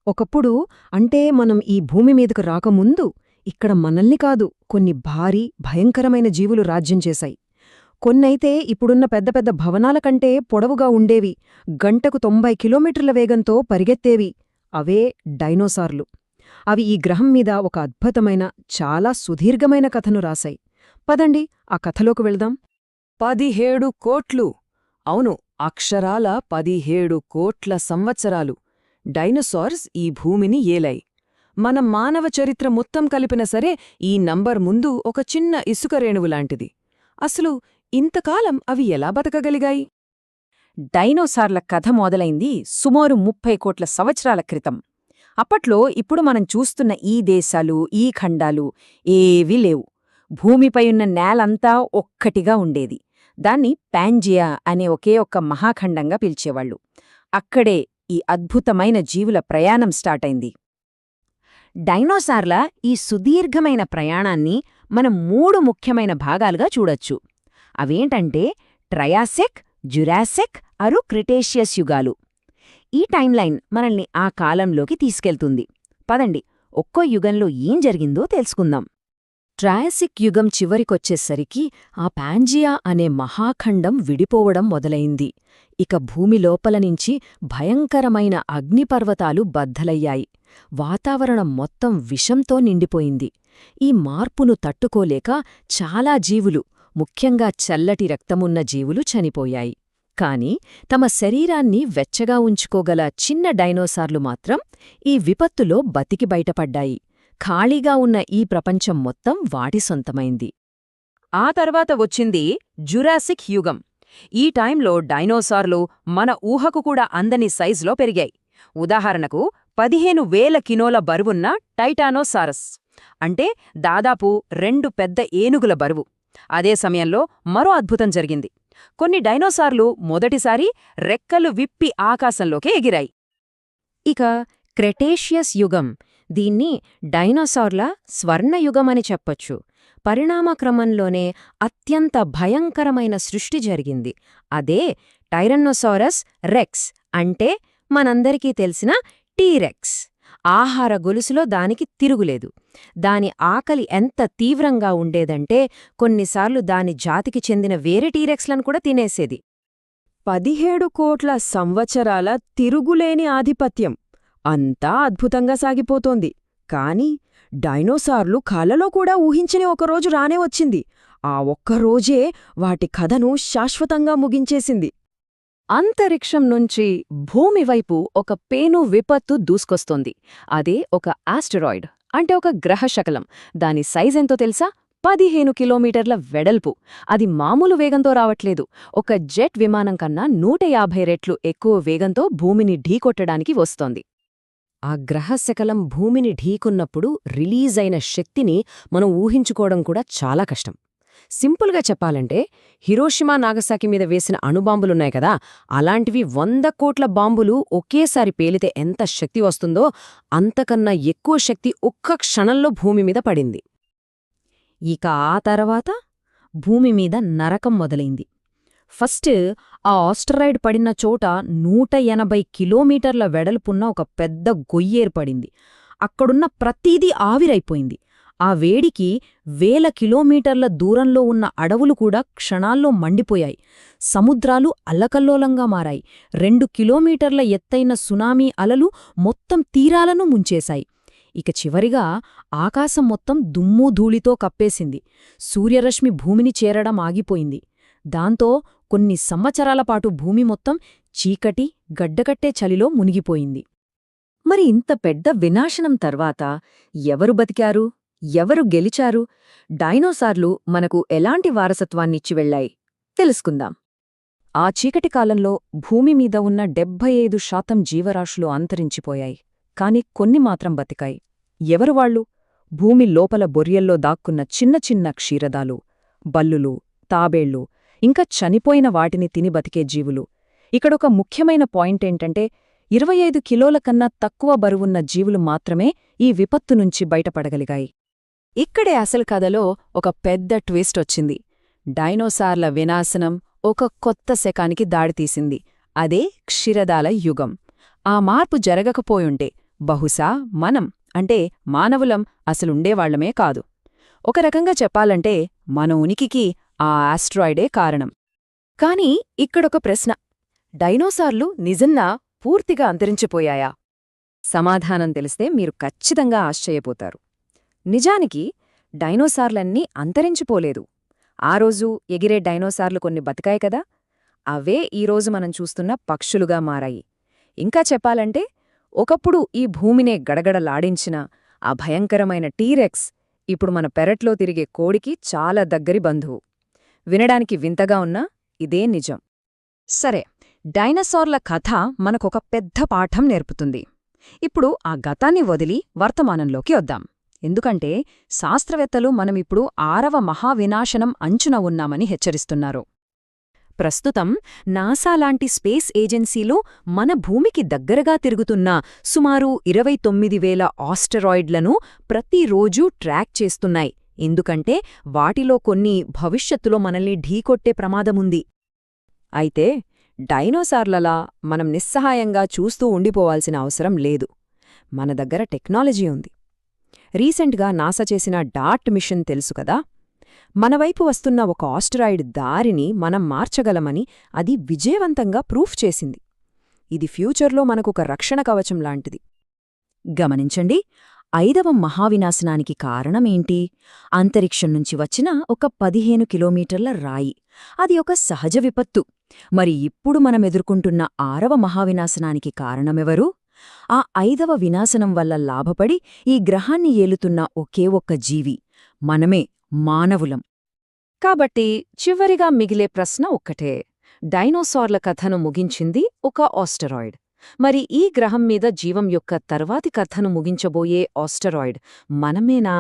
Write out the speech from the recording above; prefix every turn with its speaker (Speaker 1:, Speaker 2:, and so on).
Speaker 1: ఒకప్పుడు అంటే మనం ఈ భూమి మీదకు రాకముందు ఇక్కడ మనల్ని కాదు కొన్ని భారీ భయంకరమైన జీవులు రాజ్యం చేశాయి. కొన్నైతే ఇప్పుడున్న పెద్ద పెద్ద భవనాల కంటే పొడవుగా ఉండేవి, గంటకు 90 కిలోమీటర్ల వేగంతో పరిగెత్తేవి. అవే డైనోసార్లు. అవి ఈ గ్రహం మీద ఒక అద్భుతమైన, చాలా సుదీర్ఘమైన కథను రాశాయి. పదండి ఆ కథలోకి వెళ్దాం.
Speaker 2: 17 కోట్లు. అవును, అక్షరాల 17 కోట్ల సంవత్సరాలు డైనోసార్స్ ఈ భూమిని ఏలాయి. మన మానవ చరిత్ర మొత్తం కలిపిన సరే ఈ నంబర్ ముందు ఒక చిన్న ఇసుక రేణువులాంటిది. అసలు ఇంతకాలం అవి ఎలా బతకగలిగాయి?
Speaker 3: డైనోసార్ల కథ మొదలైంది సుమారు 30 కోట్ల సంవత్సరాల క్రితం. అప్పట్లో ఇప్పుడు మనం చూస్తున్న ఈ దేశాలు, ఈ ఖండాలు ఏవీ లేవు. భూమిపై ఉన్న నేలంతా ఒక్కటిగా ఉండేది. దాన్ని ప్యాంజియా అనే ఒకే ఒక్క మహాఖండంగా పిలిచేవాళ్లు. అక్కడే ఈ అద్భుతమైన జీవుల ప్రయాణం స్టార్టైంది. డైనోసార్ల ఈ సుదీర్ఘమైన ప్రయాణాన్ని మనం 3 ముఖ్యమైన భాగాలుగా చూడొచ్చు. అవేంటంటే ట్రయాసిక్, జురాసిక్, క్రిటేషియస్ యుగాలు. ఈ టైంలైన్ మనల్ని ఆ కాలంలోకి తీసుకెళ్తుంది. పదండి, ఒక్కో యుగంలో ఏం జరిగిందో తెలుసుకుందాం. ట్రయాసిక్ యుగం చివరికొచ్చేసరికి ఆ ప్యాంజియా అనే మహాఖండం విడిపోవడం మొదలైంది. ఇక భూమి లోపల నుంచి భయంకరమైన అగ్నిపర్వతాలు బద్దలయ్యాయి. వాతావరణం మొత్తం విషంతో నిండిపోయింది. ఈ మార్పును తట్టుకోలేక చాలా జీవులు, ముఖ్యంగా చల్లటి రక్తమున్న జీవులు చనిపోయాయి. కాని తమ శరీరాన్ని వెచ్చగా ఉంచుకోగల చిన్న డైనోసార్లు మాత్రం ఈ విపత్తులో బతికి బయటపడ్డాయి. ఖాళీగా ఉన్న ఈ ప్రపంచం మొత్తం వాటి సొంతమైంది.
Speaker 2: ఆ తర్వాత వచ్చింది జురాసిక్ యుగం. ఈ టైంలో డైనోసార్లు మన ఊహకు కూడా అందని సైజులో పెరిగాయి. ఉదాహరణకు 15,000 కిలోల బరువున్న టైటానోసారస్, అంటే దాదాపు 2 పెద్ద ఏనుగుల బరువు. అదే సమయంలో మరో అద్భుతం జరిగింది. కొన్ని డైనోసార్లు మొదటిసారి రెక్కలు విప్పి ఆకాశంలోకి ఎగిరాయి.
Speaker 3: ఇక క్రెటేషియస్ యుగం, దీన్ని డైనోసార్ల స్వర్ణయుగమని చెప్పొచ్చు. పరిణామక్రమంలోనే అత్యంత భయంకరమైన సృష్టి జరిగింది. అదే టైరన్నోసారస్ రెక్స్, అంటే మనందరికీ తెలిసిన టీరెక్స్. ఆహార గొలుసులో దానికి తిరుగులేదు. దాని ఆకలి ఎంత తీవ్రంగా ఉండేదంటే కొన్నిసార్లు దాని జాతికి చెందిన వేరే టీరెక్స్లను కూడా తినేసేది.
Speaker 2: 17 కోట్ల సంవత్సరాల తిరుగులేని ఆధిపత్యం. అంతా అద్భుతంగా సాగిపోతోంది. కాని డైనోసార్లు కలలో కూడా ఊహించని ఒకరోజు రానే వచ్చింది. ఆ ఒక్కరోజే వాటి కథను శాశ్వతంగా ముగించేసింది.
Speaker 3: అంతరిక్షం నుంచి భూమివైపు ఒక పేను విపత్తు దూసుకొస్తోంది. అదే ఒక ఆస్టెరాయిడ్, అంటే ఒక గ్రహశకలం. దాని సైజెంతో తెలుసా? 15 కిలోమీటర్ల వెడల్పు. అది మామూలు వేగంతో రావట్లేదు. ఒక జెట్ విమానం కన్నా 150 రెట్లు ఎక్కువ వేగంతో భూమిని ఢీకొట్టడానికి వస్తోంది. ఆ గ్రహశకలం భూమిని ఢీకొన్నప్పుడు రిలీజైన శక్తిని మనం ఊహించుకోవడం కూడా చాలా కష్టం. సింపుల్గా చెప్పాలంటే హిరోషిమా నాగసాకి మీద వేసిన అణుబాంబులున్నాయి కదా, అలాంటివి 100 కోట్ల బాంబులు ఒకేసారి పేలితే ఎంత శక్తి వస్తుందో అంతకన్నా ఎక్కువ శక్తి ఒక్క క్షణంలో భూమి మీద పడింది. ఇక ఆ తర్వాత భూమి మీద నరకం మొదలైంది. ఫస్ట్ ఆ ఆస్టరాయిడ్ పడిన చోట 180 కిలోమీటర్ల వెడల్పున్న ఒక పెద్ద గొయ్యేర్పడింది. అక్కడున్న ప్రతీదీ ఆవిరైపోయింది. ఆ వేడికి 1000 కిలోమీటర్ల దూరంలో ఉన్న అడవులు కూడా క్షణాల్లో మండిపోయాయి. సముద్రాలు అల్లకల్లోలంగా మారాయి. 2 కిలోమీటర్ల ఎత్తైన సునామీ అలలు మొత్తం తీరాలను ముంచేశాయి. ఇక చివరిగా ఆకాశం మొత్తం దుమ్ము ధూళితో కప్పేసింది. సూర్యరశ్మి భూమిని చేరడం ఆగిపోయింది. దాంతో కొన్ని సంవత్సరాల పాటు భూమి మొత్తం చీకటి, గడ్డకట్టే చలిలో మునిగిపోయింది.
Speaker 1: మరి ఇంత పెద్ద వినాశనం తర్వాత ఎవరు బతికారు, ఎవరు గెలిచారు? డైనోసార్లు మనకు ఎలాంటి వారసత్వాన్నిచ్చి వెళ్లాయి తెలుసుకుందాం.
Speaker 2: ఆ చీకటి కాలంలో భూమి మీద ఉన్న 75% జీవరాశులు అంతరించిపోయాయి. కాని కొన్ని మాత్రం బతికాయి. ఎవరు వాళ్ళు? భూమి లోపల బొర్యల్లో దాక్కున్న చిన్న చిన్న క్షీరదాలు, బల్లులు, తాబేళ్లు, ఇంకా చనిపోయిన వాటిని తిని బతికే జీవులు. ఇక్కడొక ముఖ్యమైన పాయింటేంటంటే 25 కిలోల కన్నా తక్కువ బరువున్న జీవులు మాత్రమే ఈ విపత్తు నుంచి బయటపడగలిగాయి. ఇక్కడే అసలు కథలో ఒక పెద్ద ట్విస్ట్ వచ్చింది. డైనోసార్ల వినాశనం ఒక కొత్త శకానికి దారితీసింది. అదే క్షీరదాల యుగం. ఆ మార్పు జరగకపోయుంటే బహుశా మనం అంటే మానవులం అసలుండేవాళ్లమే కాదు. ఒక రకంగా చెప్పాలంటే మన ఉనికికి ఆ ఆస్ట్రాయిడే కారణం.
Speaker 3: కానీ ఇక్కడొక ప్రశ్న, డైనోసార్లు నిజంగా పూర్తిగా అంతరించిపోయాయా?
Speaker 2: సమాధానం తెలిస్తే మీరు ఖచ్చితంగా ఆశ్చర్యపోతారు. నిజానికి డైనోసార్లన్నీ అంతరించిపోలేదు. ఆ రోజు ఎగిరే డైనోసార్లు కొన్ని బతికాయి కదా, అవే ఈరోజు మనం చూస్తున్న పక్షులుగా మారాయి. ఇంకా చెప్పాలంటే ఒకప్పుడు ఈ భూమినే గడగడలాడించిన ఆ భయంకరమైన టీరెక్స్ ఇప్పుడు మన పెరట్లో తిరిగే కోడికి చాలా దగ్గరి బంధువు. వినడానికి వింతగా ఉన్నా ఇదే నిజం. సరే, డైనోసార్ల కథ మనకొక పెద్ద పాఠం నేర్పుతుంది. ఇప్పుడు ఆ గతాన్ని వదిలి వర్తమానంలోకి వద్దాం. ఎందుకంటే శాస్త్రవేత్తలు మనమిప్పుడు 6వ మహావినాశనం అంచున ఉన్నామని హెచ్చరిస్తున్నారు. ప్రస్తుతం నాసా లాంటి స్పేస్ ఏజెన్సీలో మన భూమికి దగ్గరగా తిరుగుతున్న సుమారు 29,000 ఆస్టరాయిడ్లను ప్రతిరోజూ ట్రాక్ చేస్తున్నాయి. ఎందుకంటే వాటిలో కొన్ని భవిష్యత్తులో మనల్ని ఢీకొట్టే ప్రమాదముంది. అయితే డైనోసార్లలా మనం నిస్సహాయంగా చూస్తూ ఉండిపోవాల్సిన అవసరం లేదు. మన దగ్గర టెక్నాలజీ ఉంది. రీసెంట్గా నాసా చేసిన డార్ట్ మిషన్ తెలుసు కదా, మనవైపు వస్తున్న ఒక ఆస్టరాయిడ్ దారిని మనం మార్చగలమని అది విజయవంతంగా ప్రూఫ్ చేసింది. ఇది ఫ్యూచర్లో మనకొక రక్షణ కవచం లాంటిది. గమనించండి, 5వ మహావినాశనానికి కారణమేంటి? అంతరిక్షం నుంచి వచ్చిన ఒక 15 కిలోమీటర్ల రాయి. అది ఒక సహజ విపత్తు. మరి ఇప్పుడు మనమెదుర్కొంటున్న 6వ మహావినాశనానికి కారణమెవరు? ఆ 5వ వినాశనం వల్ల లాభపడి ఈ గ్రహాన్ని ఏలుతున్న ఒకే ఒక్క జీవి, మనమే, మానవులం.
Speaker 3: కాబట్టి చివరిగా మిగిలే ప్రశ్న ఒక్కటే, డైనోసార్ల కథను ముగించింది ఒక ఆస్టరాయిడ్. మరి ఈ గ్రహం మీద జీవం యొక్క తర్వాతి కథను ముగించబోయే ఆస్టరాయిడ్ మనమేనా?